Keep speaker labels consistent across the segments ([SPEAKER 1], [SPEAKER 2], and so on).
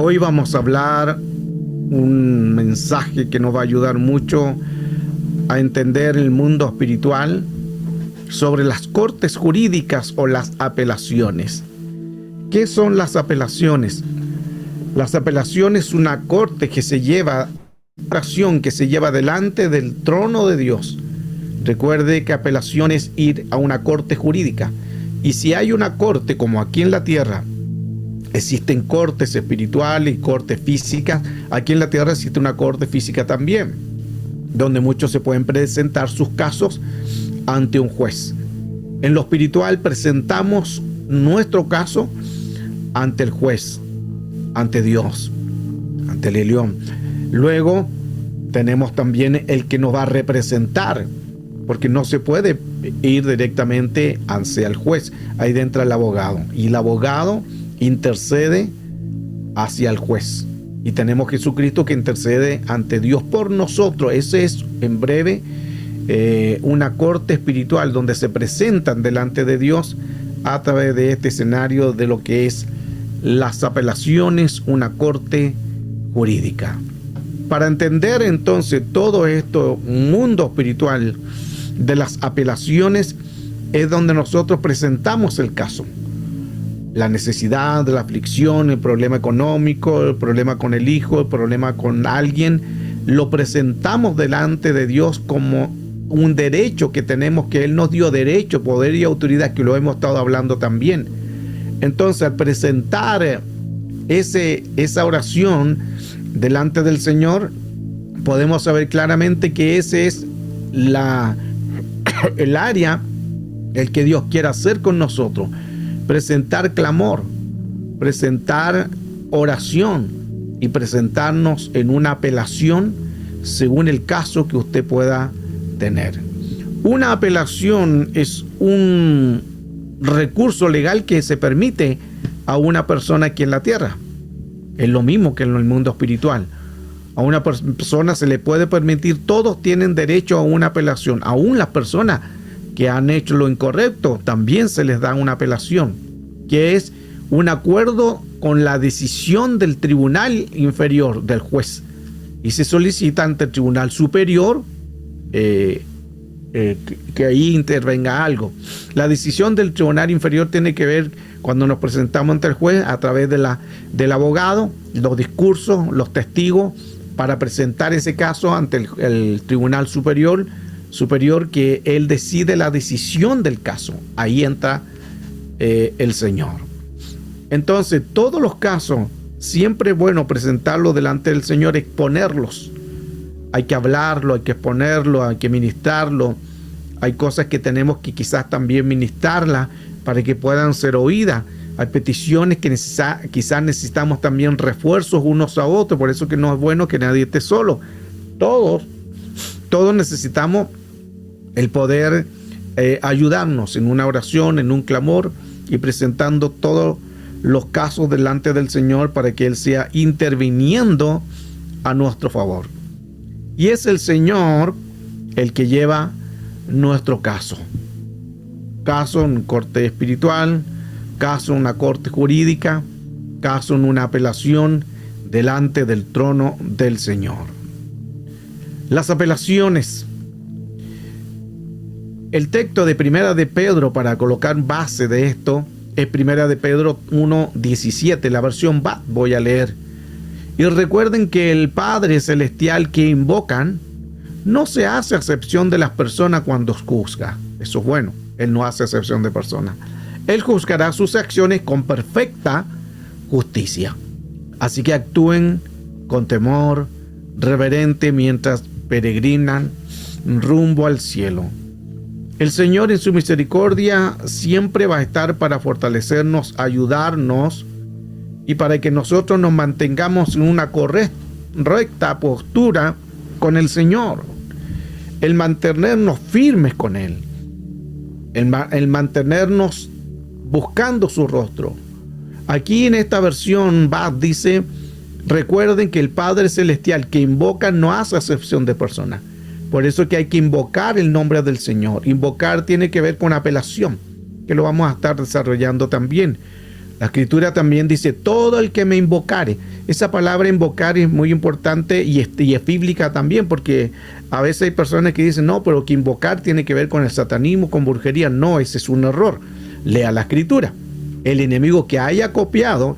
[SPEAKER 1] Hoy vamos a hablar un mensaje que nos va a ayudar mucho a entender el mundo espiritual sobre las cortes jurídicas o las apelaciones. ¿Qué son las apelaciones? Las apelaciones es una corte que se lleva, oración que se lleva delante del trono de Dios. Recuerde que apelación es ir a una corte jurídica. Y si hay una corte, como aquí en la tierra, existen cortes espirituales y cortes físicas, aquí en la tierra existe una corte física también, donde muchos se pueden presentar sus casos ante un juez. En lo espiritual presentamos nuestro caso ante el juez, ante Dios, ante el Elión. Luego tenemos también el que nos va a representar, porque no se puede ir directamente hacia el juez. Ahí entra el abogado, y el abogado intercede hacia el juez. Y tenemos Jesucristo que intercede ante Dios por nosotros. Ese es, en breve, una corte espiritual donde se presentan delante de Dios a través de este escenario de lo que es las apelaciones, una corte jurídica. Para entender entonces todo esto mundo espiritual de las apelaciones, es donde nosotros presentamos el caso. La necesidad, la aflicción, el problema económico, el problema con el hijo, el problema con alguien, lo presentamos delante de Dios como un derecho que tenemos, que Él nos dio derecho, poder y autoridad, que lo hemos estado hablando también. Entonces, al presentar esa oración delante del Señor, podemos saber claramente que ese es el área, el que Dios quiere hacer con nosotros. Presentar clamor, presentar oración y presentarnos en una apelación según el caso que usted pueda tener. Una apelación es un recurso legal que se permite a una persona aquí en la tierra. Es lo mismo que en el mundo espiritual. A una persona se le puede permitir, todos tienen derecho a una apelación. Aún las personas que han hecho lo incorrecto, también se les da una apelación, que es un acuerdo con la decisión del tribunal inferior, del juez, y se solicita ante el tribunal superior que ahí intervenga algo. La decisión del tribunal inferior tiene que ver cuando nos presentamos ante el juez a través del abogado, los discursos, los testigos, para presentar ese caso ante el tribunal superior, que él decide la decisión del caso. Ahí entra el Señor. Entonces, todos los casos, siempre es bueno presentarlos delante del Señor, exponerlos. Hay que hablarlo, hay que exponerlo, hay que ministrarlo. Hay cosas que tenemos que quizás también ministrarlas para que puedan ser oídas. Hay peticiones que quizás necesitamos también refuerzos unos a otros. Por eso que no es bueno que nadie esté solo. Todos necesitamos el poder ayudarnos en una oración, en un clamor, y presentando todos los casos delante del Señor para que Él sea interviniendo a nuestro favor. Y es el Señor el que lleva nuestro caso. Caso en corte espiritual, caso en una corte jurídica, caso en una apelación delante del trono del Señor. Las apelaciones. El texto de Primera de Pedro, para colocar base de esto, es Primera de Pedro 1:17, la versión BAT voy a leer. Y recuerden que el Padre Celestial que invocan no se hace acepción de las personas cuando juzga. Eso es bueno. Él no hace acepción de personas. Él juzgará sus acciones con perfecta justicia. Así que actúen con temor reverente mientras peregrinan rumbo al cielo. El Señor en su misericordia siempre va a estar para fortalecernos, ayudarnos y para que nosotros nos mantengamos en una correcta postura con el Señor. El mantenernos firmes con Él. El mantenernos buscando su rostro. Aquí en esta versión dice: recuerden que el Padre Celestial que invoca no hace acepción de personas. Por eso que hay que invocar el nombre del Señor. Invocar tiene que ver con apelación, que lo vamos a estar desarrollando también. La Escritura también dice, todo el que me invocare. Esa palabra invocar es muy importante y es bíblica también, porque a veces hay personas que dicen, no, pero que invocar tiene que ver con el satanismo, con brujería. No, ese es un error. Lea la Escritura. El enemigo que haya copiado,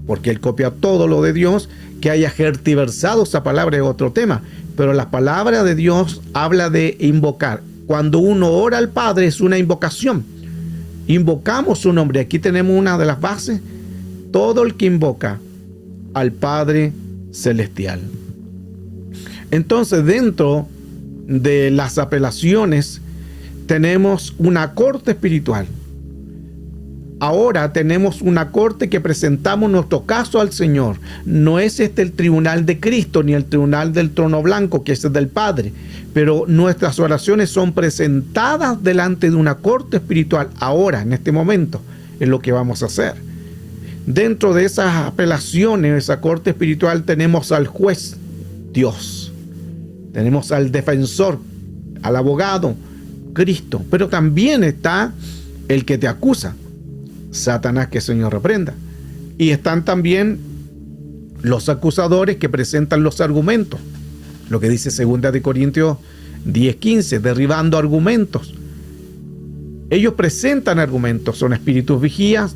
[SPEAKER 1] porque él copia todo lo de Dios, que haya tergiversado esa palabra es otro tema. Pero la palabra de Dios habla de invocar. Cuando uno ora al Padre es una invocación. Invocamos su nombre. Aquí tenemos una de las bases. Todo el que invoca al Padre Celestial. Entonces, dentro de las apelaciones tenemos una corte espiritual. Ahora tenemos una corte que presentamos nuestro caso al Señor. No es el tribunal de Cristo ni el tribunal del trono blanco, que es el del Padre. Pero nuestras oraciones son presentadas delante de una corte espiritual. Ahora, en este momento, es lo que vamos a hacer. Dentro de esas apelaciones, esa corte espiritual, tenemos al juez, Dios. Tenemos al defensor, al abogado, Cristo. Pero también está el que te acusa, Satanás, que el Señor reprenda. Y están también los acusadores que presentan los argumentos. Lo que dice 2 Corintios 10:15, derribando argumentos. Ellos presentan argumentos, son espíritus vigías,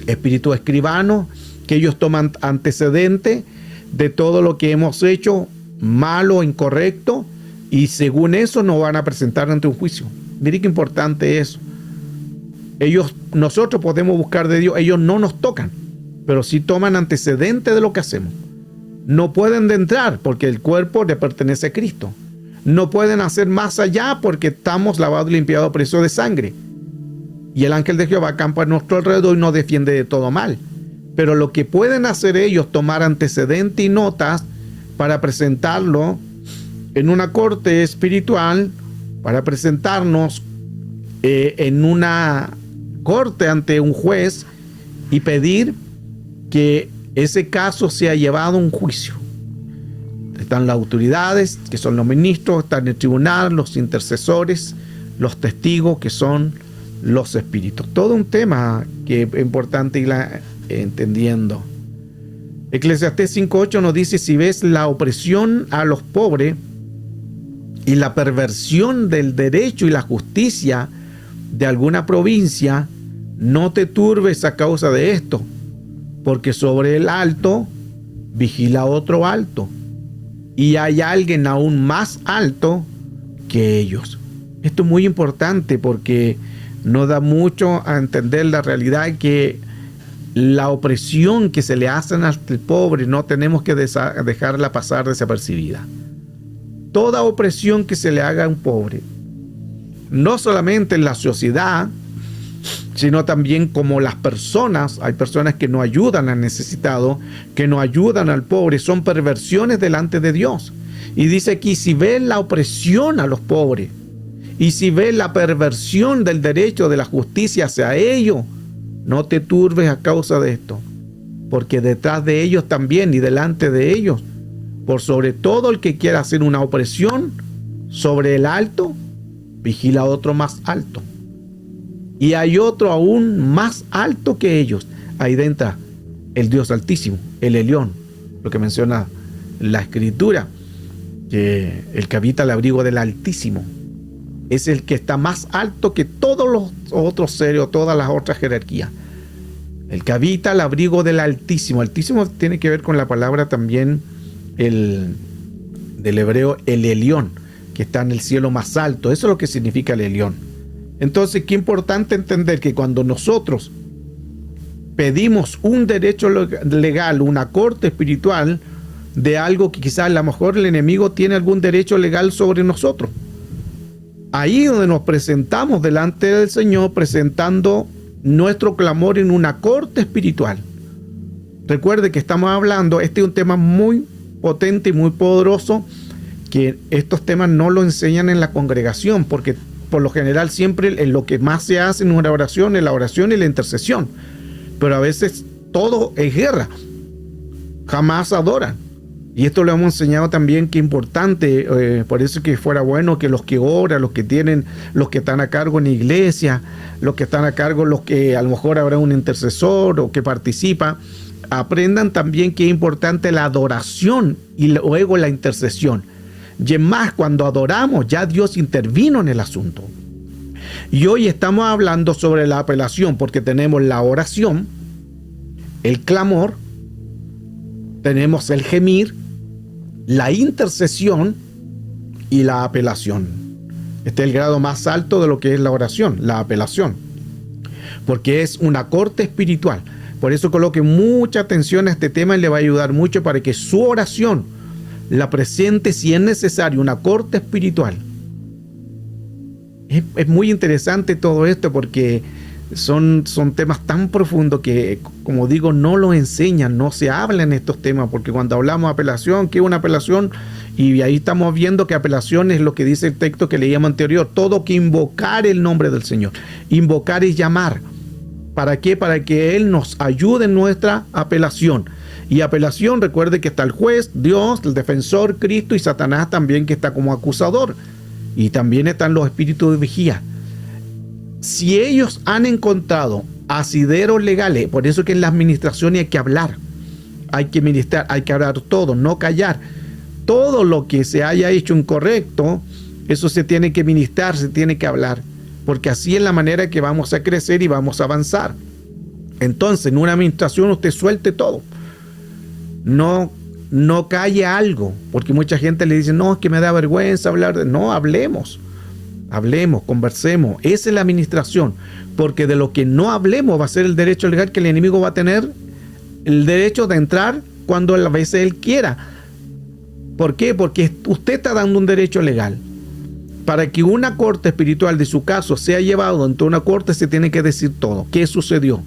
[SPEAKER 1] espíritus escribanos, que ellos toman antecedente de todo lo que hemos hecho malo, incorrecto, y según eso nos van a presentar ante un juicio. Mire qué importante es eso. Nosotros podemos buscar de Dios, ellos no nos tocan, pero sí toman antecedente de lo que hacemos. No pueden entrar porque el cuerpo le pertenece a Cristo. No pueden hacer más allá porque estamos lavados y limpiados a precio de sangre. Y el ángel de Jehová acampa a nuestro alrededor y nos defiende de todo mal. Pero lo que pueden hacer ellos, tomar antecedente y notas para presentarlo en una corte espiritual, para presentarnos en una corte ante un juez y pedir que ese caso sea llevado a un juicio. Están las autoridades, que son los ministros, están el tribunal, los intercesores, los testigos, que son los espíritus. Todo un tema que es importante irla entendiendo. Eclesiastés 5:8 nos dice, si ves la opresión a los pobres y la perversión del derecho y la justicia de alguna provincia, no te turbes a causa de esto, porque sobre el alto vigila otro alto, y hay alguien aún más alto que ellos. Esto es muy importante porque nos da mucho a entender la realidad que la opresión que se le hacen al pobre no tenemos que dejarla pasar desapercibida. Toda opresión que se le haga a un pobre, no solamente en la sociedad, sino también como las personas, hay personas que no ayudan al necesitado, que no ayudan al pobre, son perversiones delante de Dios. Y dice aquí, si ves la opresión a los pobres, y si ves la perversión del derecho, de la justicia hacia ellos, no te turbes a causa de esto, porque detrás de ellos también y delante de ellos, por sobre todo el que quiera hacer una opresión sobre el alto, vigila a otro más alto. Y hay otro aún más alto que ellos. Ahí entra el Dios Altísimo, el Elión, lo que menciona la Escritura, que el que habita al abrigo del Altísimo es el que está más alto que todos los otros seres o todas las otras jerarquías. El que habita al abrigo del Altísimo. Altísimo tiene que ver con la palabra también del hebreo el Elión, que está en el cielo más alto. Eso es lo que significa el Elión. Entonces, qué importante entender que cuando nosotros pedimos un derecho legal, una corte espiritual de algo que quizás a lo mejor el enemigo tiene algún derecho legal sobre nosotros. Ahí donde nos presentamos delante del Señor, presentando nuestro clamor en una corte espiritual. Recuerde que estamos hablando, este es un tema muy potente y muy poderoso, que estos temas no lo enseñan en la congregación, porque por lo general siempre lo que más se hace en una oración es la oración y la intercesión. Pero a veces todo es guerra. Jamás adoran. Y esto lo hemos enseñado también, que es importante, por eso que fuera bueno que los que oran, los que están a cargo en la iglesia, los que están a cargo, los que a lo mejor habrá un intercesor o que participa, aprendan también que es importante la adoración y luego la intercesión. Y es más, cuando adoramos, ya Dios intervino en el asunto. Y hoy estamos hablando sobre la apelación, porque tenemos la oración, el clamor, tenemos el gemir, la intercesión y la apelación. Este es el grado más alto de lo que es la oración, la apelación, porque es una corte espiritual. Por eso coloque mucha atención a este tema y le va a ayudar mucho para que su oración la presente, si es necesario, una corte espiritual. Es muy interesante todo esto, porque son temas tan profundos que, como digo, no lo enseñan, no se habla en estos temas, porque cuando hablamos de apelación, ¿qué es una apelación? Y ahí estamos viendo que apelación es lo que dice el texto que leíamos anterior, todo que invocar el nombre del Señor. Invocar es llamar. ¿Para qué? Para que Él nos ayude en nuestra apelación. Y apelación, recuerde que está el juez, Dios, el defensor, Cristo, y Satanás también, que está como acusador. Y también están los espíritus de vigía. Si ellos han encontrado asideros legales, por eso que en la administración hay que hablar, hay que ministrar, hay que hablar todo, no callar. Todo lo que se haya hecho incorrecto, eso se tiene que ministrar, se tiene que hablar, porque así es la manera que vamos a crecer y vamos a avanzar. Entonces, en una administración usted suelte todo. No calle algo, porque mucha gente le dice, no, es que me da vergüenza hablar. No, hablemos, conversemos. Esa es la administración, porque de lo que no hablemos va a ser el derecho legal que el enemigo va a tener, el derecho de entrar cuando a veces él quiera. ¿Por qué? Porque usted está dando un derecho legal. Para que una corte espiritual de su caso sea llevado ante una corte, se tiene que decir todo. ¿Qué sucedió?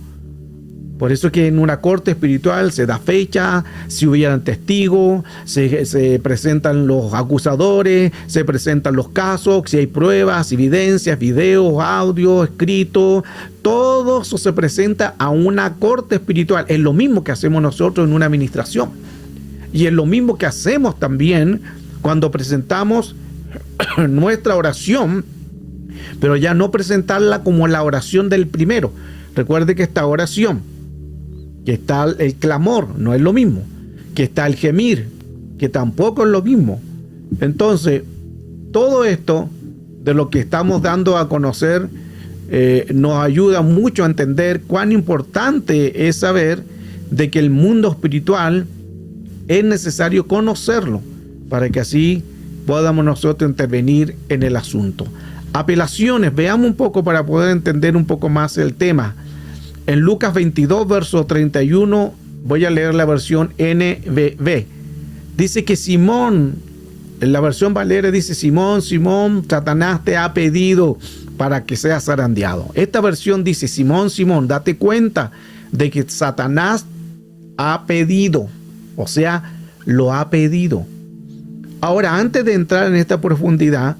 [SPEAKER 1] Por eso que en una corte espiritual se da fecha, si hubieran testigos, se presentan los acusadores, se presentan los casos, si hay pruebas, evidencias, videos, audio, escrito, todo eso se presenta a una corte espiritual. Es lo mismo que hacemos nosotros en una administración. Y es lo mismo que hacemos también cuando presentamos nuestra oración, pero ya no presentarla como la oración del primero. Recuerde que esta oración, que está el clamor, no es lo mismo, que está el gemir, que tampoco es lo mismo. Entonces, todo esto de lo que estamos dando a conocer nos ayuda mucho a entender cuán importante es saber de que el mundo espiritual es necesario conocerlo para que así podamos nosotros intervenir en el asunto. Apelaciones, veamos un poco para poder entender un poco más el tema. En Lucas 22, verso 31, voy a leer la versión NBV. Dice que Simón, en la versión Valera dice, Simón, Satanás te ha pedido para que seas zarandeado. Esta versión dice, Simón, date cuenta de que Satanás ha pedido, o sea, lo ha pedido. Ahora, antes de entrar en esta profundidad,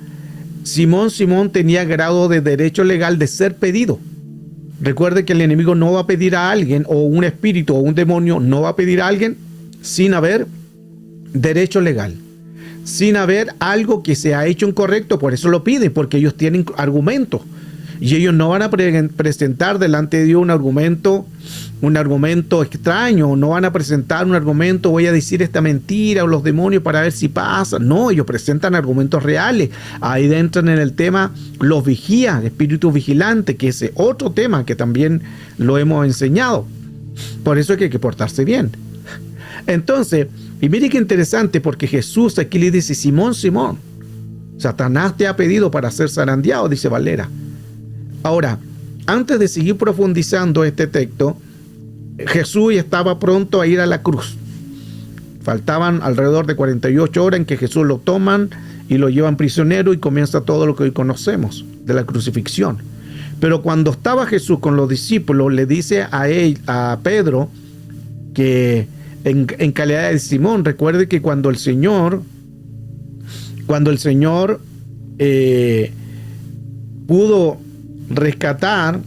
[SPEAKER 1] Simón tenía grado de derecho legal de ser pedido. Recuerde que el enemigo no va a pedir a alguien, o un espíritu o un demonio no va a pedir a alguien sin haber derecho legal, sin haber algo que se ha hecho incorrecto. Por eso lo piden, porque ellos tienen argumentos. Y ellos no van a presentar delante de Dios un argumento extraño, no van a presentar un argumento, voy a decir esta mentira o los demonios para ver si pasa. No, ellos presentan argumentos reales. Ahí entran en el tema los vigías, espíritus vigilantes, que es otro tema que también lo hemos enseñado. Por eso es que hay que portarse bien. Entonces, y mire qué interesante, porque Jesús aquí le dice, Simón, Satanás te ha pedido para ser zarandeado, dice Valera. Ahora, antes de seguir profundizando este texto, Jesús estaba pronto a ir a la cruz. Faltaban alrededor de 48 horas en que Jesús lo toman y lo llevan prisionero y comienza todo lo que hoy conocemos de la crucifixión. Pero cuando estaba Jesús con los discípulos, le dice a Pedro, que en calidad de Simón, recuerde que cuando el Señor pudo rescatar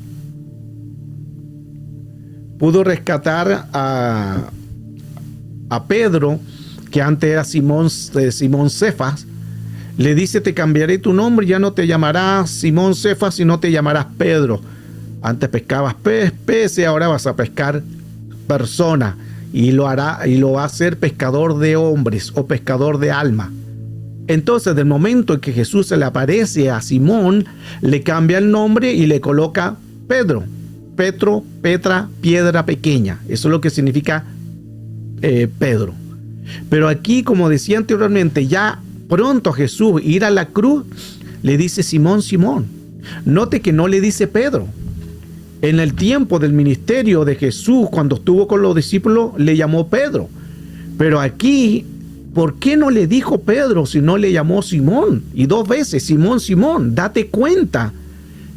[SPEAKER 1] a Pedro, que antes era Simón Cefas, le dice: te cambiaré tu nombre, ya no te llamarás Simón Cefas, sino te llamarás Pedro. Antes pescabas peces, ahora vas a pescar personas, y lo va a hacer pescador de hombres o pescador de alma. Entonces, del momento en que Jesús se le aparece a Simón, le cambia el nombre y le coloca Pedro. Petro, Petra, piedra pequeña. Eso es lo que significa Pedro. Pero aquí, como decía anteriormente, ya pronto Jesús ir a la cruz, le dice Simón, Simón. Note que no le dice Pedro. En el tiempo del ministerio de Jesús, cuando estuvo con los discípulos, le llamó Pedro. Pero aquí, ¿por qué no le dijo Pedro si no le llamó Simón? Y 2 veces, Simón, Simón, date cuenta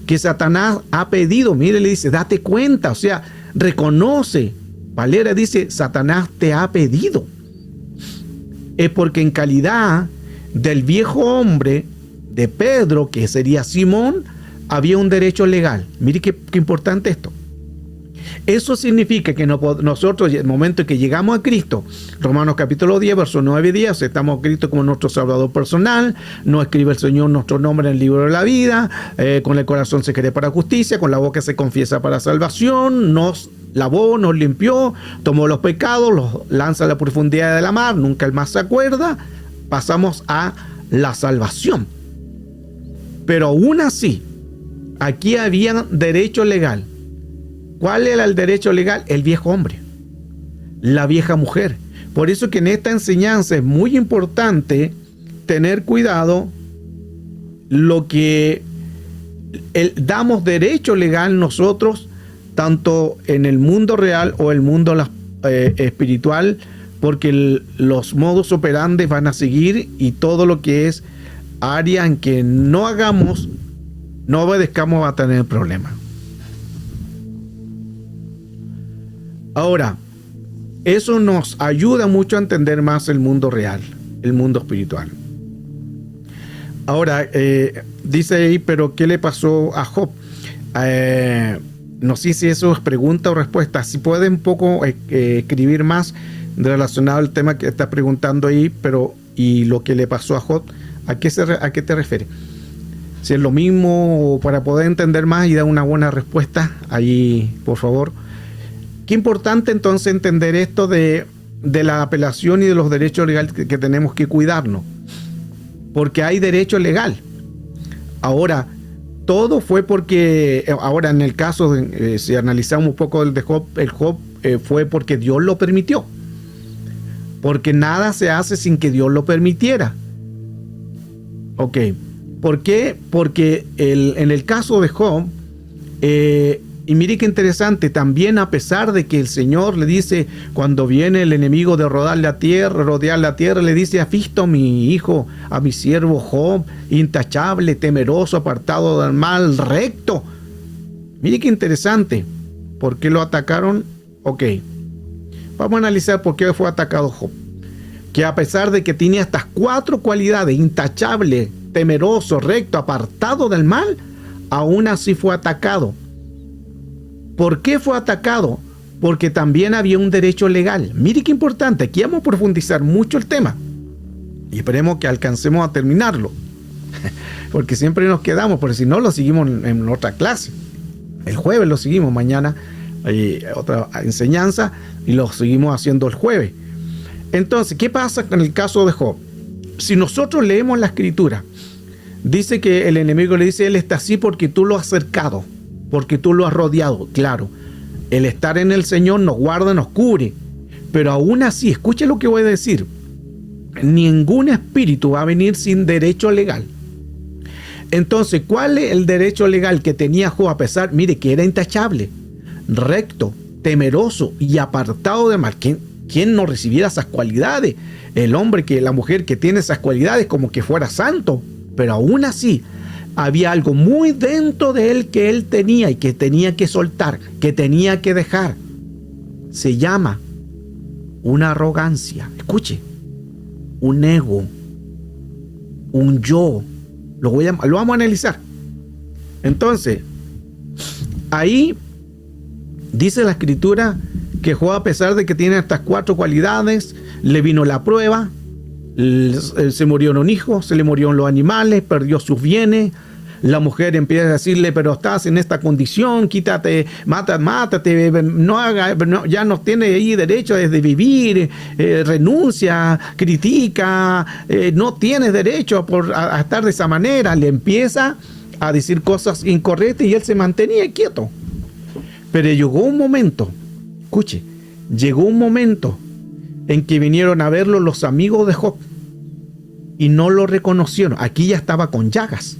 [SPEAKER 1] que Satanás ha pedido. Mire, le dice, date cuenta, o sea, reconoce. Valera dice, Satanás te ha pedido. Es porque en calidad del viejo hombre de Pedro, que sería Simón, había un derecho legal. Mire qué importante esto. Eso significa que nosotros, en el momento en que llegamos a Cristo, Romanos capítulo 10, verso 9 y 10, aceptamos a Cristo como nuestro Salvador personal, nos escribe el Señor nuestro nombre en el libro de la vida, con el corazón se cree para justicia, con la boca se confiesa para salvación, nos lavó, nos limpió, tomó los pecados, los lanza a la profundidad de la mar, nunca el más se acuerda, pasamos a la salvación. Pero aún así, aquí había derecho legal. ¿Cuál era el derecho legal? El viejo hombre, la vieja mujer. Por eso que en esta enseñanza es muy importante tener cuidado lo que damos derecho legal nosotros, tanto en el mundo real o el mundo espiritual, porque los modus operandi van a seguir, y todo lo que es área en que no hagamos, no obedezcamos, va a tener problemas. Ahora, eso nos ayuda mucho a entender más el mundo real, el mundo espiritual. Ahora, dice ahí, pero ¿qué le pasó a Job? No sé si eso es pregunta o respuesta. Si puede un poco escribir más relacionado al tema que está preguntando ahí, y lo que le pasó a Job, ¿a qué te refieres? Si es lo mismo, para poder entender más y dar una buena respuesta, ahí, por favor. Qué importante entonces entender esto de la apelación y de los derechos legales que tenemos que cuidarnos, porque hay derecho legal. Ahora, todo fue porque, ahora en el caso, si analizamos un poco el de Job, fue porque Dios lo permitió, porque nada se hace sin que Dios lo permitiera. Ok, ¿por qué? Porque en el caso de Job, y mire qué interesante, también a pesar de que el Señor le dice, cuando viene el enemigo de rodear la tierra, le dice: ¿has visto a mi hijo, a mi siervo Job, intachable, temeroso, apartado del mal, recto? Mire qué interesante. ¿Por qué lo atacaron? Ok, vamos a analizar por qué fue atacado Job. Que a pesar de que tenía estas 4 cualidades, intachable, temeroso, recto, apartado del mal, aún así fue atacado. ¿Por qué fue atacado? Porque también había un derecho legal. Mire qué importante, aquí vamos a profundizar mucho el tema y esperemos que alcancemos a terminarlo, porque siempre nos quedamos, porque si no lo seguimos en otra clase. El jueves lo seguimos, mañana otra enseñanza y lo seguimos haciendo el jueves. Entonces, ¿qué pasa con el caso de Job? Si nosotros leemos la escritura, dice que el enemigo le dice: él está así porque tú lo has cercado, porque tú lo has rodeado. Claro, el estar en el Señor nos guarda, nos cubre, pero aún así, escuche lo que voy a decir, ningún espíritu va a venir sin derecho legal. Entonces, ¿cuál es el derecho legal que tenía Job? A pesar, mire, que era intachable, recto, temeroso y apartado de mal. ¿Quién no recibiera esas cualidades? El hombre, la mujer que tiene esas cualidades, como que fuera santo, pero aún así había algo muy dentro de él que él tenía y que tenía que soltar, que tenía que dejar. Se llama una arrogancia. Escuche, un ego, un yo. Lo vamos a analizar. Entonces, ahí dice la escritura que Job, a pesar de que tiene estas 4 cualidades, le vino la prueba, se murieron hijos, se le murieron los animales, perdió sus bienes. La mujer empieza a decirle, pero estás en esta condición, quítate, mátate, ya no tiene ahí derecho de vivir, renuncia, critica, no tienes derecho a estar de esa manera. Le empieza a decir cosas incorrectas y él se mantenía quieto. Pero llegó un momento, escuche, llegó un momento en que vinieron a verlo los amigos de Job y no lo reconocieron. Aquí ya estaba con llagas.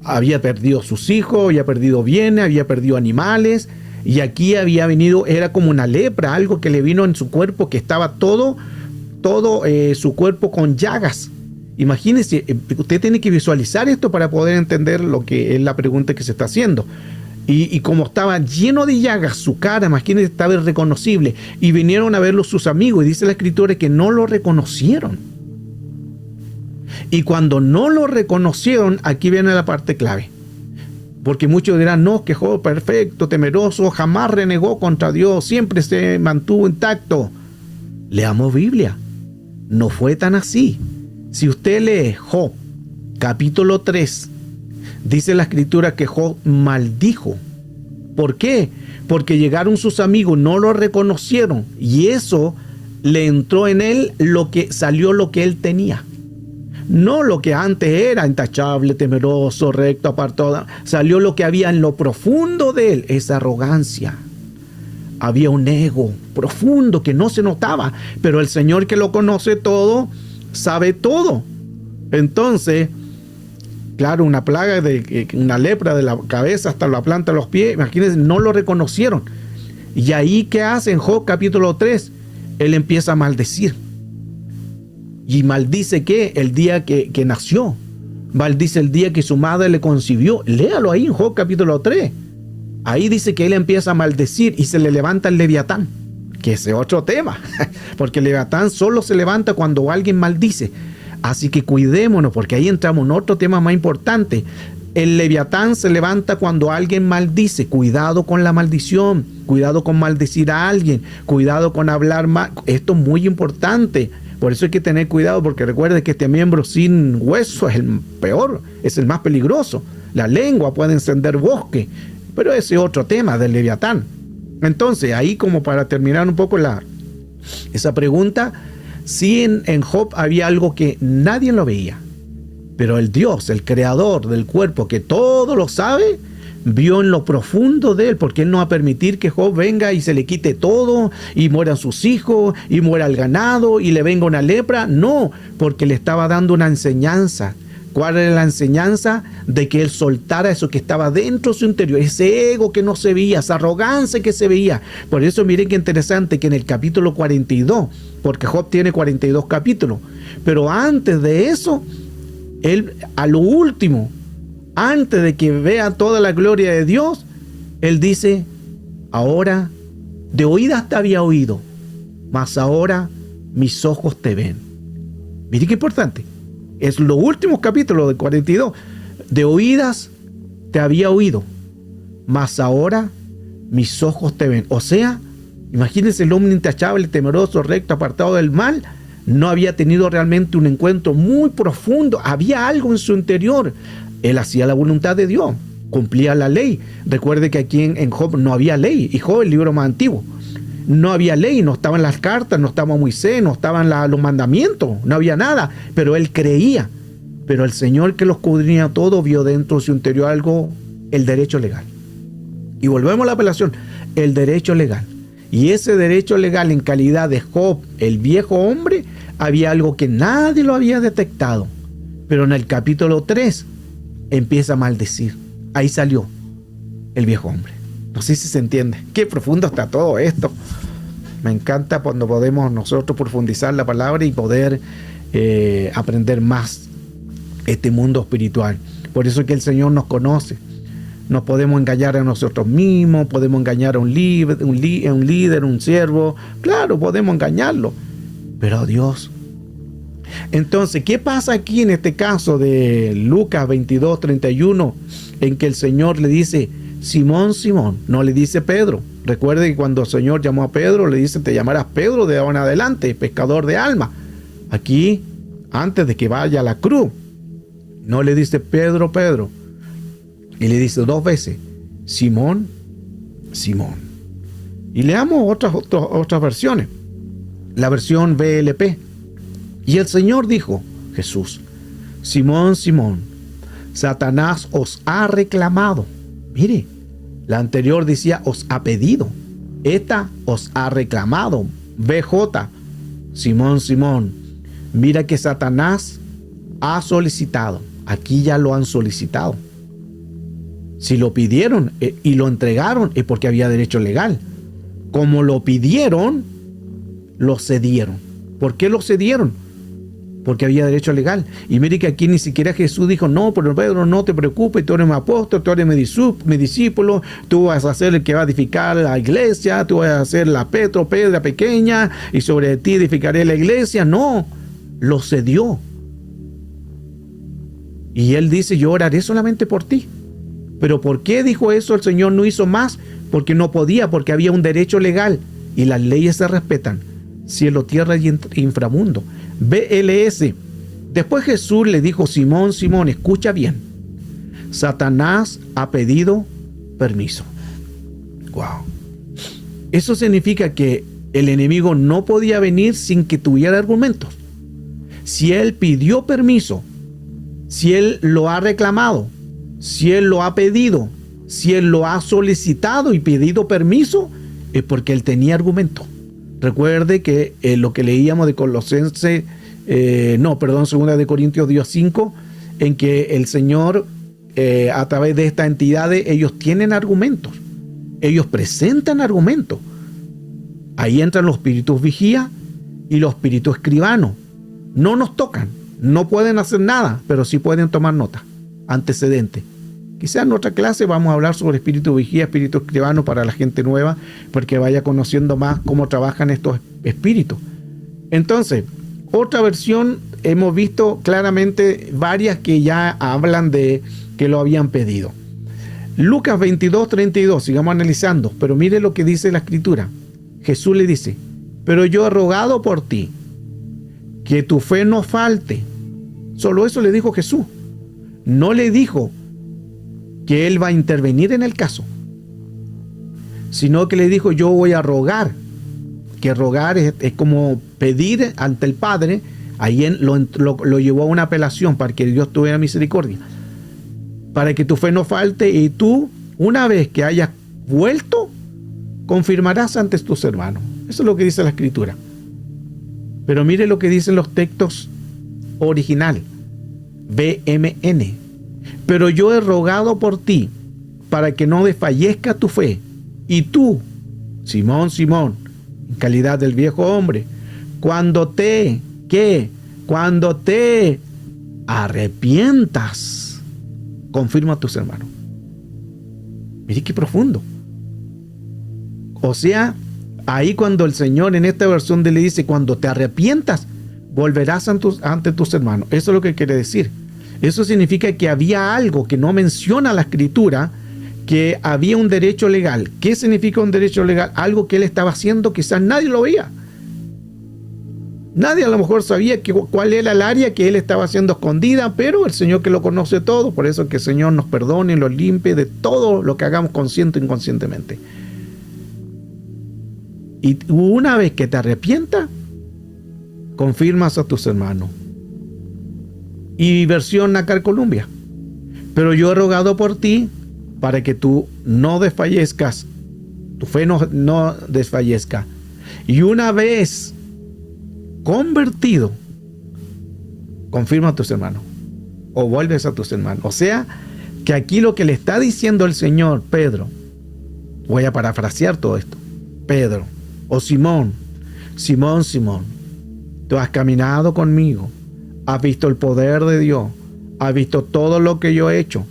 [SPEAKER 1] Había perdido sus hijos, había perdido bienes, había perdido animales, y aquí había venido, era como una lepra, algo que le vino en su cuerpo, que estaba todo su cuerpo con llagas. Imagínese, usted tiene que visualizar esto para poder entender lo que es la pregunta que se está haciendo. Y como estaba lleno de llagas su cara, imagínese, estaba irreconocible, y vinieron a verlo sus amigos, y dice la escritura que no lo reconocieron. Y cuando no lo reconocieron, aquí viene la parte clave. Porque muchos dirán, no, que Job perfecto, temeroso, jamás renegó contra Dios, siempre se mantuvo intacto. Leamos Biblia. No fue tan así. Si usted lee Job, capítulo 3, dice la escritura que Job maldijo. ¿Por qué? Porque llegaron sus amigos, no lo reconocieron, y eso le entró en él lo que él tenía. No lo que antes era intachable, temeroso, recto, apartado. Salió lo que había en lo profundo de él, esa arrogancia. Había un ego profundo que no se notaba, pero el Señor, que lo conoce todo, sabe todo. Entonces, claro, una plaga, una lepra de la cabeza hasta la planta de los pies, imagínense, no lo reconocieron. Y ahí, ¿qué hace en Job capítulo 3? Él empieza a maldecir. Y maldice que el día que nació, maldice el día que su madre le concibió. Léalo ahí en Job capítulo 3. Ahí dice que él empieza a maldecir y se le levanta el Leviatán, que ese es otro tema, porque el Leviatán solo se levanta cuando alguien maldice. Así que cuidémonos, porque ahí entramos en otro tema más importante. El Leviatán se levanta cuando alguien maldice. Cuidado con la maldición, cuidado con maldecir a alguien, cuidado con hablar mal. Esto es muy importante. Por eso hay que tener cuidado, porque recuerde que este miembro sin hueso es el peor, es el más peligroso. La lengua puede encender bosque, pero ese es otro tema del Leviatán. Entonces, ahí, como para terminar un poco esa pregunta, sí, en Job había algo que nadie lo veía, pero el Dios, el creador del cuerpo, que todo lo sabe, vio en lo profundo de él, porque él no va a permitir que Job venga y se le quite todo, y mueran sus hijos, y muera el ganado, y le venga una lepra. No, porque le estaba dando una enseñanza. ¿Cuál era la enseñanza? De que él soltara eso que estaba dentro de su interior, ese ego que no se veía, esa arrogancia que se veía. Por eso miren qué interesante que en el capítulo 42, porque Job tiene 42 capítulos, pero antes de eso, él, a lo último, antes de que vea toda la gloria de Dios, él dice, ahora de oídas te había oído, mas ahora mis ojos te ven. Miren qué importante. Es los últimos capítulos del 42. De oídas te había oído, mas ahora mis ojos te ven. O sea, imagínense, el hombre intachable, temeroso, recto, apartado del mal, no había tenido realmente un encuentro muy profundo. Había algo en su interior. Él hacía la voluntad de Dios, cumplía la ley. Recuerde que aquí en Job no había ley, y Job, el libro más antiguo, no había ley, no estaban las cartas, no estaba Moisés, no estaban los mandamientos, no había nada, pero él creía. Pero el Señor, que lo escudriña todo, vio dentro de su interior algo, el derecho legal. Y volvemos a la apelación, el derecho legal. Y ese derecho legal, en calidad de Job, el viejo hombre, había algo que nadie lo había detectado. Pero en el capítulo 3 empieza a maldecir. Ahí salió el viejo hombre. No sé si se entiende. Qué profundo está todo esto. Me encanta cuando podemos nosotros profundizar la palabra y poder aprender más este mundo espiritual. Por eso es que el Señor nos conoce. Nos podemos engañar a nosotros mismos, podemos engañar a un líder, un siervo. Claro, podemos engañarlo, pero a Dios. Entonces, ¿qué pasa aquí en este caso de Lucas 22:31, en que el Señor le dice, Simón, Simón, no le dice Pedro. Recuerde que cuando el Señor llamó a Pedro, le dice, te llamarás Pedro de ahora en adelante, pescador de alma. Aquí, antes de que vaya a la cruz, no le dice Pedro, Pedro. Y le dice 2 veces, Simón, Simón. Y leamos otras versiones. La versión VLP. Y el Señor dijo, Jesús, Simón, Simón, Satanás os ha reclamado. Mire, la anterior decía os ha pedido. Esta os ha reclamado. BJ, Simón, Simón, mira que Satanás ha solicitado. Aquí ya lo han solicitado. Si lo pidieron y lo entregaron es porque había derecho legal. Como lo pidieron, lo cedieron. ¿Por qué lo cedieron? Porque había derecho legal. Y mire que aquí ni siquiera Jesús dijo, no, pero Pedro, no te preocupes, tú eres mi apóstol, tú eres mi discípulo, tú vas a ser el que va a edificar la iglesia, tú vas a ser la piedra pequeña, y sobre ti edificaré la iglesia. No, lo cedió. Y él dice, yo oraré solamente por ti. ¿Pero por qué dijo eso? El Señor no hizo más, porque no podía, porque había un derecho legal, y las leyes se respetan. Cielo, tierra y inframundo. BLS. Después Jesús le dijo, Simón, Simón, escucha bien. Satanás ha pedido permiso. Wow. Eso significa que el enemigo no podía venir sin que tuviera argumentos. Si él pidió permiso, si él lo ha reclamado, si él lo ha pedido, si él lo ha solicitado y pedido permiso, es porque él tenía argumento. Recuerde que lo que leíamos de Colosenses, 2 de Corintios 10:5, en que el Señor, a través de esta entidad, ellos tienen argumentos. Ellos presentan argumentos. Ahí entran los espíritus vigía y los espíritus escribanos. No nos tocan, no pueden hacer nada, pero sí pueden tomar nota, antecedente. Quizás en otra clase vamos a hablar sobre espíritu vigía, espíritu escribano para la gente nueva, porque vaya conociendo más cómo trabajan estos espíritus. Entonces, otra versión, hemos visto claramente varias que ya hablan de que lo habían pedido. Lucas 22:32, sigamos analizando, pero mire lo que dice la escritura. Jesús le dice, pero yo he rogado por ti, que tu fe no falte. Solo eso le dijo Jesús. No le dijo que él va a intervenir en el caso, sino que le dijo, yo voy a rogar. Que rogar es como pedir ante el Padre. Ahí lo llevó a una apelación para que Dios tuviera misericordia, para que tu fe no falte, y tú, una vez que hayas vuelto, confirmarás ante tus hermanos. Eso es lo que dice la escritura. Pero mire lo que dicen los textos original, BMN. Pero yo he rogado por ti, para que no desfallezca tu fe. Y tú, Simón, Simón, en calidad del viejo hombre, cuando te arrepientas, confirma a tus hermanos. Mire qué profundo. O sea, ahí cuando el Señor en esta versión le dice, cuando te arrepientas, volverás ante tus hermanos. Eso es lo que quiere decir. Eso significa que había algo que no menciona la escritura, que había un derecho legal. ¿Qué significa un derecho legal? Algo que él estaba haciendo, quizás nadie lo veía. Nadie a lo mejor sabía cuál era el área que él estaba haciendo escondida, pero el Señor, que lo conoce todo, por eso que el Señor nos perdone y nos limpie de todo lo que hagamos consciente o inconscientemente. Y una vez que te arrepientas, confirmas a tus hermanos. Y versión Nacar Columbia. Pero yo he rogado por ti, para que tú no desfallezcas, tu fe no desfallezca. Y una vez convertido, confirma a tus hermanos, o vuelves a tus hermanos. O sea, que aquí lo que le está diciendo el Señor, Pedro, voy a parafrasear todo esto, Pedro, o Simón, Simón, Simón, tú has caminado conmigo, has visto el poder de Dios, has visto todo lo que yo he hecho,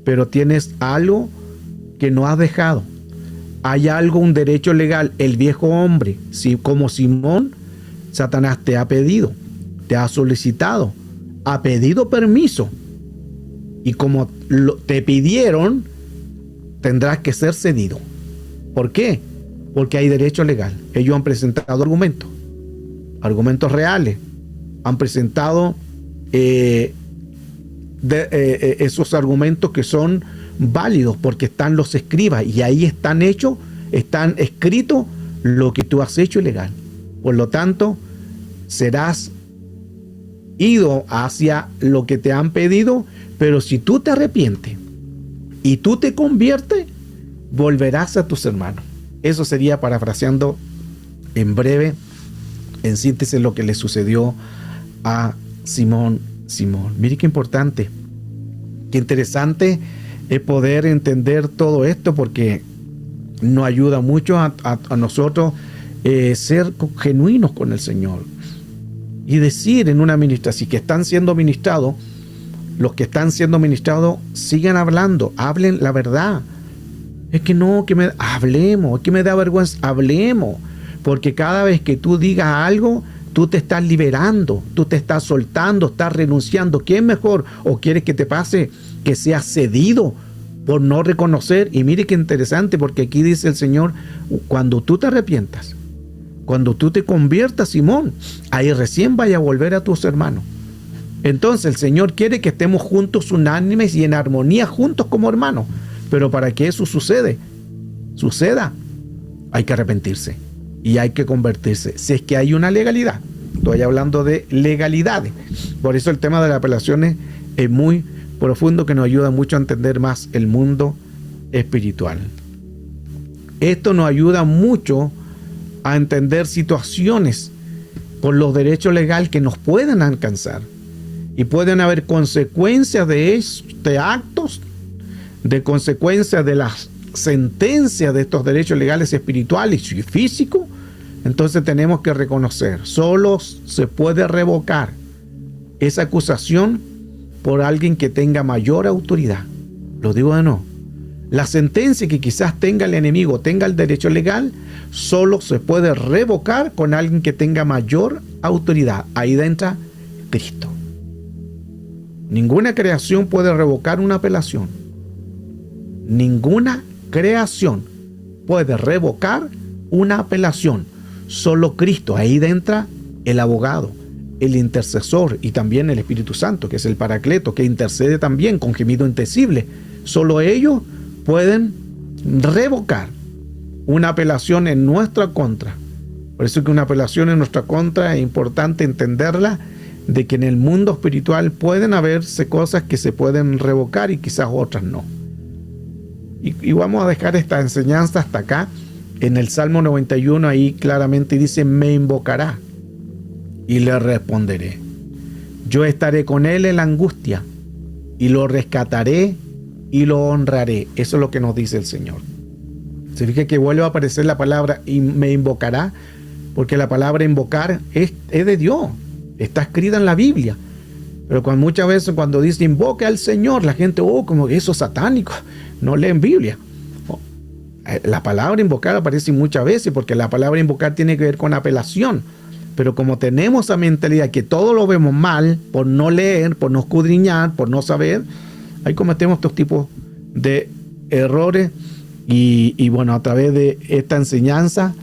[SPEAKER 1] pero tienes algo que no has dejado. Hay algo, un derecho legal. El viejo hombre, como Simón, Satanás te ha pedido, te ha solicitado, ha pedido permiso. Y como te pidieron, tendrás que ser cedido. ¿Por qué? Porque hay derecho legal. Ellos han presentado argumentos reales, han presentado esos argumentos que son válidos porque están los escribas y ahí están escritos lo que tú has hecho ilegal. Por lo tanto, serás ido hacia lo que te han pedido, pero si tú te arrepientes y tú te conviertes, volverás a tus hermanos. Eso sería, parafraseando en breve, en síntesis, lo que le sucedió a Simón. Mire qué importante, qué interesante es poder entender todo esto, porque nos ayuda mucho a nosotros ser genuinos con el Señor y decir en una administración, que están siendo ministrados, los que están siendo ministrados, sigan hablando, hablen la verdad. Es que no, hablemos, es que me da vergüenza, hablemos, porque cada vez que tú digas algo, tú te estás liberando, tú te estás soltando, estás renunciando. ¿Qué es mejor? ¿O quieres que te pase que seas cedido por no reconocer? Y mire qué interesante, porque aquí dice el Señor, cuando tú te arrepientas, cuando tú te conviertas, Simón, ahí recién vaya a volver a tus hermanos. Entonces el Señor quiere que estemos juntos, unánimes y en armonía, juntos como hermanos. Pero para que eso suceda, hay que arrepentirse y hay que convertirse. Si es que hay una legalidad, estoy hablando de legalidades. Por eso el tema de las apelaciones es muy profundo, que nos ayuda mucho a entender más el mundo espiritual. Esto nos ayuda mucho a entender situaciones por los derechos legales que nos pueden alcanzar. Y pueden haber consecuencias de actos, de consecuencias de las sentencias de estos derechos legales espirituales y físicos. Entonces tenemos que reconocer, solo se puede revocar esa acusación por alguien que tenga mayor autoridad. Lo digo de nuevo. La sentencia que quizás tenga el enemigo, tenga el derecho legal, solo se puede revocar con alguien que tenga mayor autoridad. Ahí entra Cristo. Ninguna creación puede revocar una apelación. Ninguna creación puede revocar una apelación. Solo Cristo. Ahí entra el abogado, el intercesor y también el Espíritu Santo, que es el Paracleto, que intercede también con gemido indecible. Solo ellos pueden revocar una apelación en nuestra contra. Por eso que una apelación en nuestra contra es importante entenderla, de que en el mundo espiritual pueden haberse cosas que se pueden revocar y quizás otras no. Y vamos a dejar esta enseñanza hasta acá. En el Salmo 91 ahí claramente dice: me invocará y le responderé. Yo estaré con él en la angustia y lo rescataré y lo honraré. Eso es lo que nos dice el Señor. Se fija que vuelve a aparecer la palabra y me invocará, porque la palabra invocar es de Dios. Está escrita en la Biblia. Pero muchas veces cuando dice invoque al Señor, la gente, como que eso es satánico. No leen Biblia. La palabra invocar aparece muchas veces, porque la palabra invocar tiene que ver con apelación. Pero como tenemos esa mentalidad que todo lo vemos mal, por no leer, por no escudriñar, por no saber, ahí cometemos estos tipos de errores. Y bueno, a través de esta enseñanza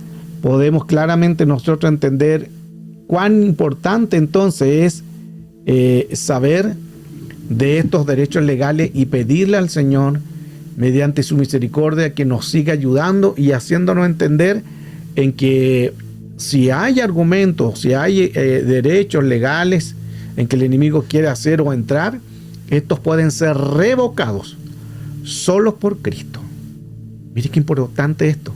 [SPEAKER 1] podemos claramente nosotros entender cuán importante entonces es saber de estos derechos legales y pedirle al Señor, mediante su misericordia, que nos siga ayudando y haciéndonos entender en que si hay argumentos, si hay derechos legales en que el enemigo quiere hacer o entrar, estos pueden ser revocados solo por Cristo. Mire qué importante esto.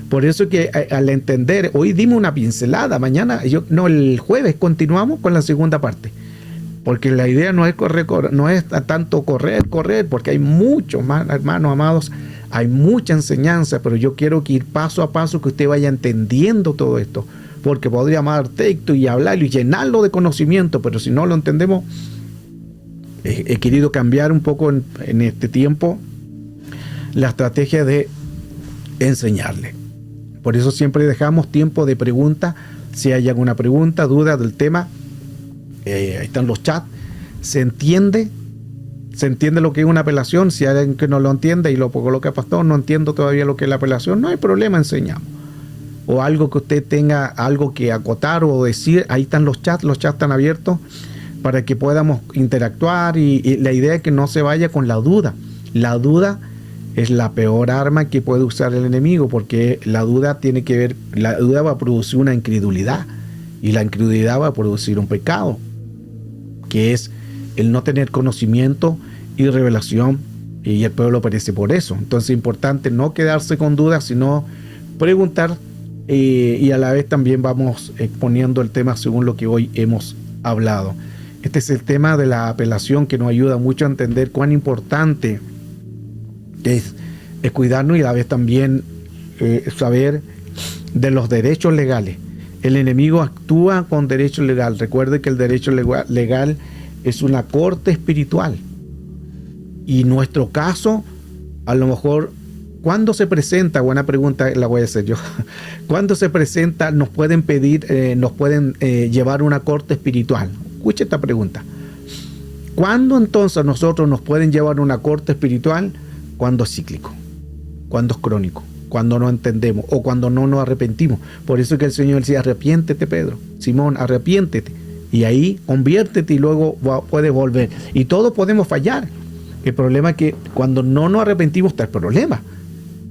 [SPEAKER 1] Por eso que al entender, hoy dimos una pincelada, mañana, el jueves continuamos con la segunda parte. Porque la idea no es no es tanto correr, porque hay muchos, hermanos amados, hay mucha enseñanza, pero yo quiero que ir paso a paso, que usted vaya entendiendo todo esto. Porque podría amar texto y hablarlo y llenarlo de conocimiento, pero si no lo entendemos, he querido cambiar un poco en este tiempo la estrategia de enseñarle. Por eso siempre dejamos tiempo de pregunta. Si hay alguna pregunta, duda del tema, ahí están los chats. Se entiende ¿Se entiende lo que es una apelación? Si hay alguien que no lo entiende y lo coloca pastor, no entiendo todavía lo que es la apelación, no hay problema, enseñamos. O algo que usted tenga algo que acotar o decir, ahí están los chats están abiertos para que podamos interactuar y la idea es que no se vaya con la duda. La duda es la peor arma que puede usar el enemigo, porque la duda va a producir una incredulidad y la incredulidad va a producir un pecado, que es el no tener conocimiento y revelación, y el pueblo perece por eso. Entonces es importante no quedarse con dudas, sino preguntar, y a la vez también vamos exponiendo el tema según lo que hoy hemos hablado. Este es el tema de la apelación, que nos ayuda mucho a entender cuán importante es cuidarnos, y a la vez también saber de los derechos legales. El enemigo actúa con derecho legal. Recuerde que el derecho legal es una corte espiritual. Y nuestro caso, a lo mejor, ¿cuándo se presenta? Buena pregunta, la voy a hacer yo. ¿Cuándo se presenta? Nos pueden pedir, nos pueden llevar una corte espiritual. Escuche esta pregunta. ¿Cuándo entonces nosotros nos pueden llevar una corte espiritual? Cuando es cíclico, cuando es crónico, cuando no entendemos o cuando no nos arrepentimos. Por eso es que el Señor decía, arrepiéntete, Pedro, Simón, arrepiéntete. Y ahí conviértete y luego puedes volver. Y todos podemos fallar. El problema es que cuando no nos arrepentimos está el problema.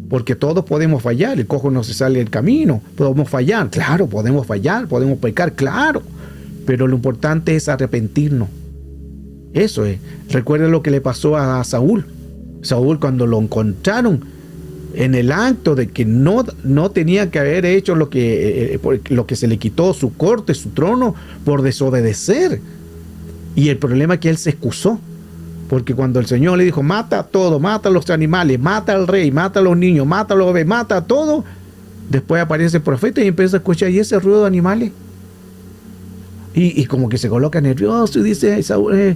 [SPEAKER 1] Porque todos podemos fallar. El cojo no se sale del camino. Podemos fallar. Claro, podemos fallar. Podemos pecar. Claro. Pero lo importante es arrepentirnos. Eso es. Recuerden lo que le pasó a Saúl. Saúl, cuando lo encontraron en el acto de que no tenía que haber hecho lo que se le quitó, su corte, su trono, por desobedecer. Y el problema es que él se excusó, porque cuando el Señor le dijo, mata todo, mata a los animales, mata al rey, mata a los niños, mata a los bebés, mata a todo, después aparece el profeta y empieza a escuchar, ¿y ese ruido de animales? Y como que se coloca nervioso y dice, Saúl,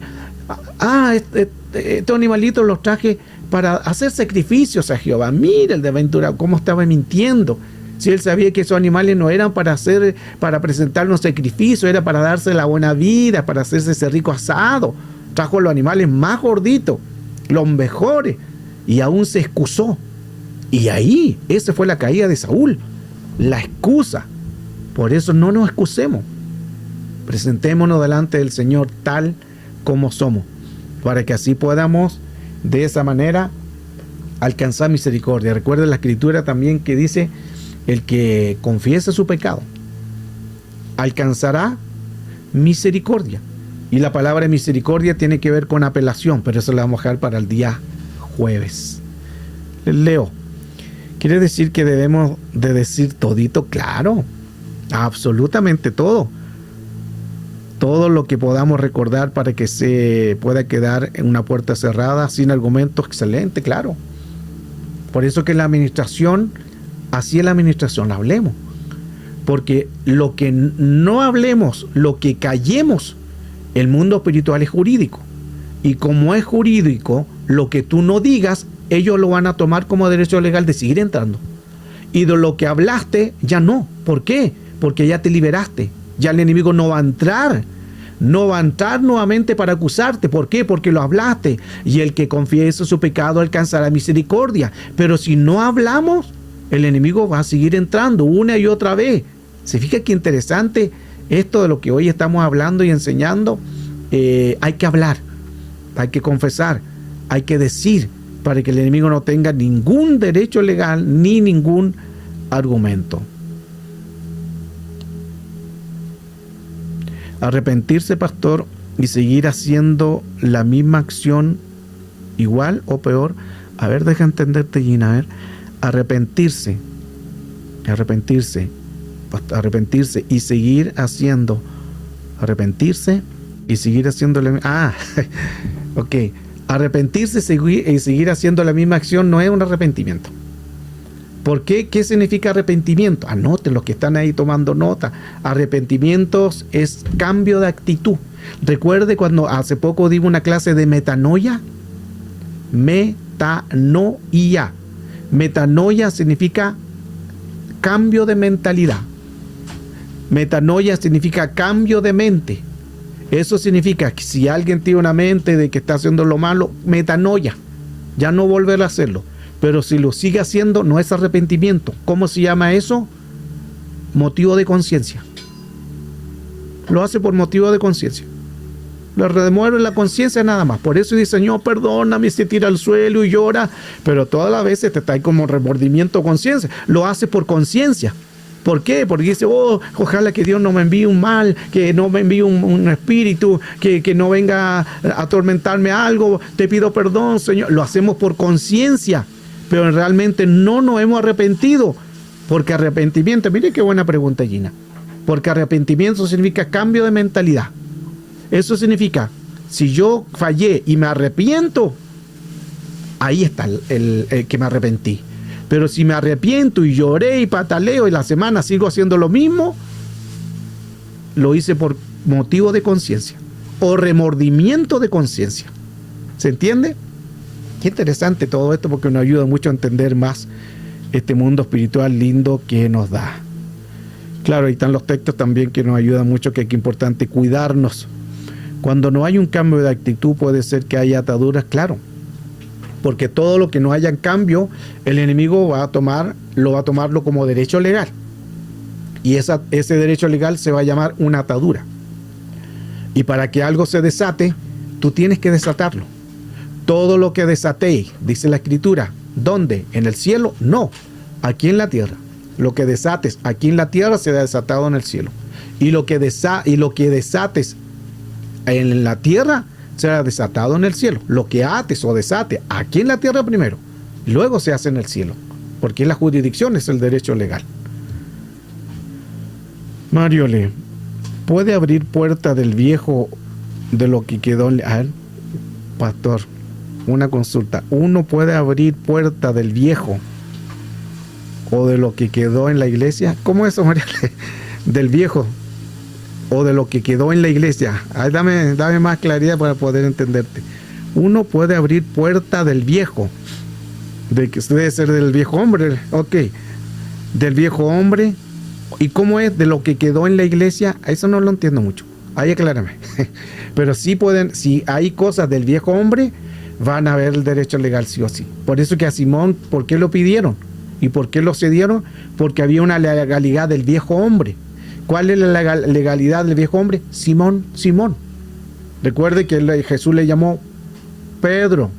[SPEAKER 1] estos animalitos los traje para hacer sacrificios a Jehová. Mira el desventurado cómo estaba mintiendo. Si él sabía que esos animales no eran para presentarnos sacrificios, era para darse la buena vida, para hacerse ese rico asado. Trajo los animales más gorditos, los mejores, y aún se excusó. Y ahí, esa fue la caída de Saúl, la excusa. Por eso no nos excusemos. Presentémonos delante del Señor tal como somos, para que así podamos de esa manera alcanzar misericordia. Recuerden la escritura también que dice, el que confiese su pecado alcanzará misericordia. Y la palabra misericordia tiene que ver con apelación, pero eso lo vamos a dejar para el día jueves. Les leo. ¿Quiere decir que debemos de decir todito? Claro, absolutamente todo. Todo lo que podamos recordar para que se pueda quedar en una puerta cerrada sin argumentos, excelente, claro. Por eso que la administración, así es la administración, la hablemos. Porque lo que no hablemos, lo que callemos, el mundo espiritual es jurídico. Y como es jurídico, lo que tú no digas, ellos lo van a tomar como derecho legal de seguir entrando. Y de lo que hablaste, ya no. ¿Por qué? Porque ya te liberaste. Ya el enemigo no va a entrar nuevamente para acusarte. ¿Por qué? Porque lo hablaste. Y el que confiese su pecado alcanzará misericordia. Pero si no hablamos, el enemigo va a seguir entrando una y otra vez. ¿Se fija qué interesante esto de lo que hoy estamos hablando y enseñando? Hay que hablar, hay que confesar, hay que decir, para que el enemigo no tenga ningún derecho legal ni ningún argumento. Arrepentirse, pastor, y seguir haciendo la misma acción igual o peor. A ver, deja entenderte, Gina. A ver, arrepentirse y seguir haciendo. Arrepentirse y seguir haciendo la misma. Ok. Arrepentirse y seguir haciendo la misma acción no es un arrepentimiento. ¿Por qué? ¿Qué significa arrepentimiento? Anoten los que están ahí tomando nota. Arrepentimientos es cambio de actitud. Recuerde cuando hace poco di una clase de metanoia. Metanoia. Metanoia significa cambio de mentalidad. Metanoia significa cambio de mente. Eso significa que si alguien tiene una mente de que está haciendo lo malo, metanoia, ya no volver a hacerlo. Pero si lo sigue haciendo, no es arrepentimiento. ¿Cómo se llama eso? Motivo de conciencia. Lo hace por motivo de conciencia. Le remueve la conciencia nada más. Por eso dice, Señor, perdóname, se tira al suelo y llora. Pero todas las veces te está como remordimiento o conciencia. Lo hace por conciencia. ¿Por qué? Porque dice, ojalá que Dios no me envíe un mal, que no me envíe un espíritu, que no venga a atormentarme algo. Te pido perdón, Señor. Lo hacemos por conciencia, pero realmente no nos hemos arrepentido. Porque arrepentimiento, mire qué buena pregunta, Gina. Porque arrepentimiento significa cambio de mentalidad. Eso significa, si yo fallé y me arrepiento, ahí está el que me arrepentí. Pero si me arrepiento y lloré y pataleo y la semana sigo haciendo lo mismo, lo hice por motivo de conciencia o remordimiento de conciencia. ¿Se entiende? Qué interesante todo esto, porque nos ayuda mucho a entender más este mundo espiritual lindo que nos da. Claro, ahí están los textos también que nos ayudan mucho, que es importante cuidarnos. Cuando no hay un cambio de actitud, puede ser que haya ataduras, claro. Porque todo lo que no haya cambio, el enemigo lo va a tomarlo como derecho legal. Y ese derecho legal se va a llamar una atadura. Y para que algo se desate, tú tienes que desatarlo. Todo lo que desatéis, dice la Escritura, ¿dónde? ¿En el cielo? No, aquí en la tierra. Lo que desates aquí en la tierra será desatado en el cielo. Y lo que desates en la tierra será desatado en el cielo. Lo que ates o desate aquí en la tierra primero, luego se hace en el cielo, porque la jurisdicción es el derecho legal. Mario lee, ¿puede abrir puerta del viejo de lo que quedó? A ver, pastor, una consulta. ¿Uno puede abrir puerta del viejo o de lo que quedó en la iglesia? ¿Cómo es eso, Mario? Del viejo o de lo que quedó en la iglesia. Ay, dame más claridad para poder entenderte. Uno puede abrir puerta del viejo, de que debe ser del viejo hombre, ok, del viejo hombre. ¿Y cómo es de lo que quedó en la iglesia? Eso no lo entiendo mucho. Ahí aclárame. Pero sí pueden, si hay cosas del viejo hombre, van a haber el derecho legal sí o sí. Por eso que a Simón, ¿por qué lo pidieron? ¿Y por qué lo cedieron? Porque había una legalidad del viejo hombre. ¿Cuál es la legalidad del viejo hombre? Simón. Recuerde que Jesús le llamó Pedro.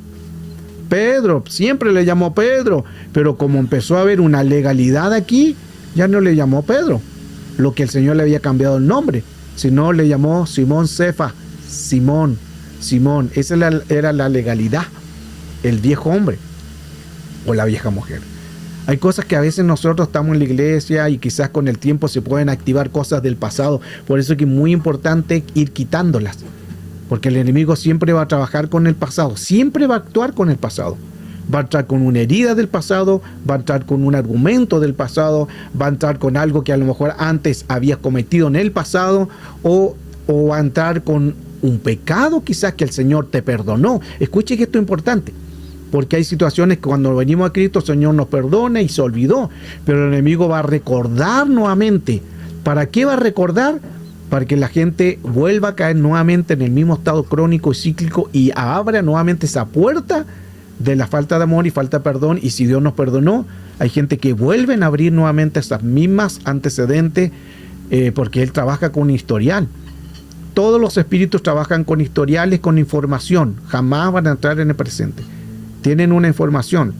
[SPEAKER 1] Siempre le llamó Pedro. Pero como empezó a haber una legalidad aquí, ya no le llamó Pedro, lo que el Señor le había cambiado el nombre, sino le llamó Simón Cefa. Simón. Esa era la legalidad, el viejo hombre o la vieja mujer. Hay cosas que a veces nosotros estamos en la iglesia y quizás con el tiempo se pueden activar cosas del pasado. Por eso es que es muy importante ir quitándolas. Porque el enemigo siempre va a trabajar con el pasado. Siempre va a actuar con el pasado. Va a entrar con una herida del pasado. Va a entrar con un argumento del pasado. Va a entrar con algo que a lo mejor antes había cometido en el pasado. O va a entrar con un pecado quizás que el Señor te perdonó. Escuche que esto es importante. Porque hay situaciones que cuando venimos a Cristo, el Señor nos perdona y se olvidó. Pero el enemigo va a recordar nuevamente. ¿Para qué va a recordar? Para que la gente vuelva a caer nuevamente en el mismo estado crónico y cíclico y abra nuevamente esa puerta de la falta de amor y falta de perdón. Y si Dios nos perdonó, hay gente que vuelven a abrir nuevamente esas mismas antecedentes porque Él trabaja con historial. Todos los espíritus trabajan con historiales, con información. Jamás van a entrar en el presente. Tienen una información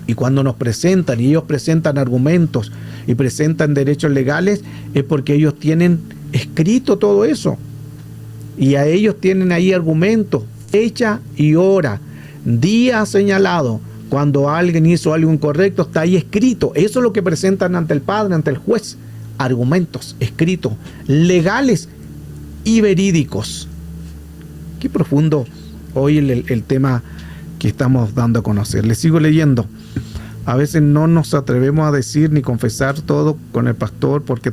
[SPEAKER 1] y cuando nos presentan y ellos presentan argumentos y presentan derechos legales es porque ellos tienen escrito todo eso y a ellos tienen ahí argumentos, fecha y hora, día señalado. Cuando alguien hizo algo incorrecto está ahí escrito. Eso es lo que presentan ante el Padre, ante el juez. Argumentos escritos, legales y verídicos. Qué profundo hoy el tema que estamos dando a conocer. Les sigo leyendo. A veces no nos atrevemos a decir ni confesar todo con el pastor porque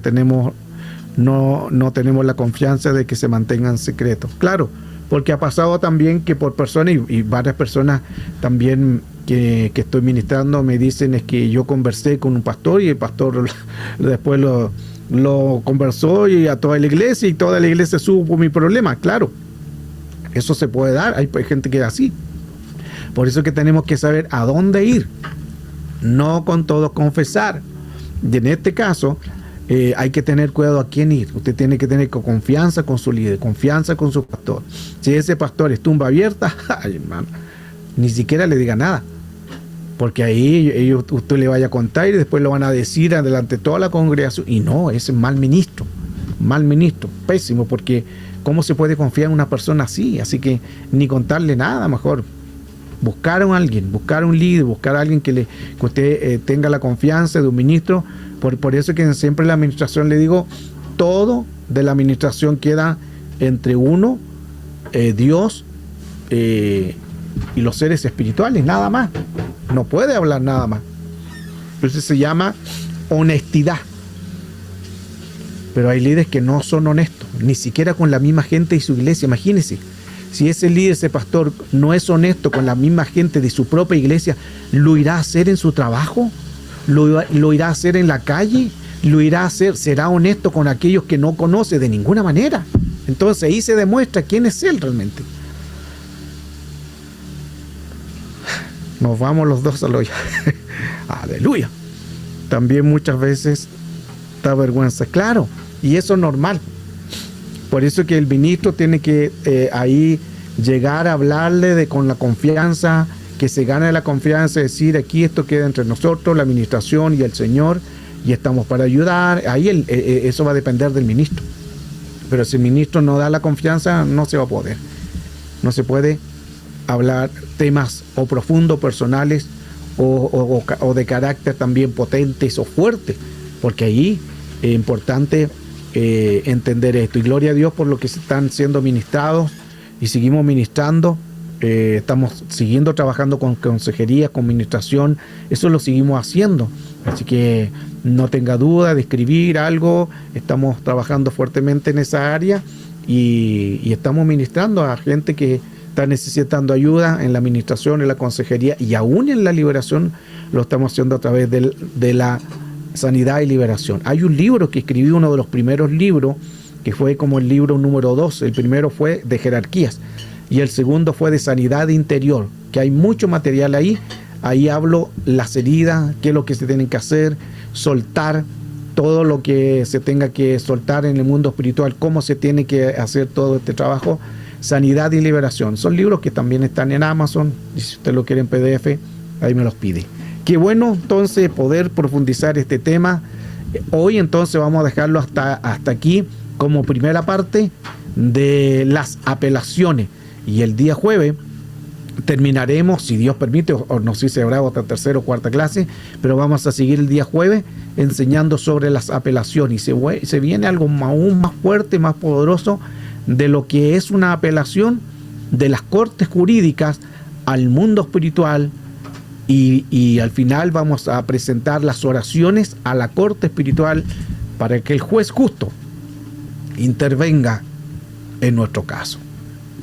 [SPEAKER 1] no tenemos la confianza de que se mantengan secretos. Claro, porque ha pasado también que por personas, y varias personas también que estoy ministrando me dicen es que yo conversé con un pastor y el pastor después lo conversó y a toda la iglesia, y toda la iglesia supo mi problema. Claro, eso se puede dar, hay gente que es así. Por eso es que tenemos que saber a dónde ir, no con todos confesar. Y en este caso hay que tener cuidado a quién ir. Usted tiene que tener confianza con su líder, confianza con su pastor. Si ese pastor es tumba abierta, ay, hermano, ni siquiera le diga nada, porque ahí usted le vaya a contar y después lo van a decir delante de toda la congregación, y no, ese es mal ministro, pésimo, porque ¿cómo se puede confiar en una persona así? Así que ni contarle nada, mejor buscar a alguien, buscar un líder, buscar a alguien que usted tenga la confianza de un ministro. Por eso que siempre en la administración le digo, todo de la administración queda entre uno, Dios y los seres espirituales, nada más. No puede hablar nada más. Entonces se llama honestidad. Pero hay líderes que no son honestos, ni siquiera con la misma gente de su iglesia. Imagínense, si ese líder, ese pastor, no es honesto con la misma gente de su propia iglesia, ¿lo irá a hacer en su trabajo? ¿Lo irá a hacer en la calle? ¿Lo irá a hacer? ¿Será honesto con aquellos que no conoce? De ninguna manera. Entonces ahí se demuestra quién es él realmente. Nos vamos los dos al hoyo. Aleluya. También muchas veces da vergüenza, claro, y eso es normal. Por eso que el ministro tiene que ahí llegar a hablarle con la confianza, que se gane la confianza, decir aquí esto queda entre nosotros, la administración y el Señor, y estamos para ayudar. Ahí eso va a depender del ministro. Pero si el ministro no da la confianza, no se va a poder. No se puede hablar temas o profundos, personales, o de carácter también potentes o fuertes, porque ahí es importante entender esto. Y gloria a Dios por lo que se están siendo ministrados, y seguimos ministrando. Estamos siguiendo trabajando con consejería, con administración, eso lo seguimos haciendo. Así que no tenga duda de escribir algo, estamos trabajando fuertemente en esa área, y estamos ministrando a gente que está necesitando ayuda en la administración, en la consejería, y aún en la liberación lo estamos haciendo a través de la sanidad y liberación. Hay un libro que escribí, uno de los primeros libros, que fue como el libro número 2. El primero fue de jerarquías y el segundo fue de sanidad interior, que hay mucho material ahí. Ahí hablo las heridas, qué es lo que se tienen que hacer, soltar todo lo que se tenga que soltar en el mundo espiritual, cómo se tiene que hacer todo este trabajo. Sanidad y liberación. Son libros que también están en Amazon, y si usted lo quiere en PDF, ahí me los pide. Qué bueno entonces poder profundizar este tema. Hoy entonces vamos a dejarlo hasta aquí como primera parte de las apelaciones. Y el día jueves terminaremos, si Dios permite, o no sé si habrá otra tercera o cuarta clase, pero vamos a seguir el día jueves enseñando sobre las apelaciones. Y se viene algo aún más fuerte, más poderoso, de lo que es una apelación de las cortes jurídicas al mundo espiritual, y al final vamos a presentar las oraciones a la corte espiritual para que el juez justo intervenga en nuestro caso.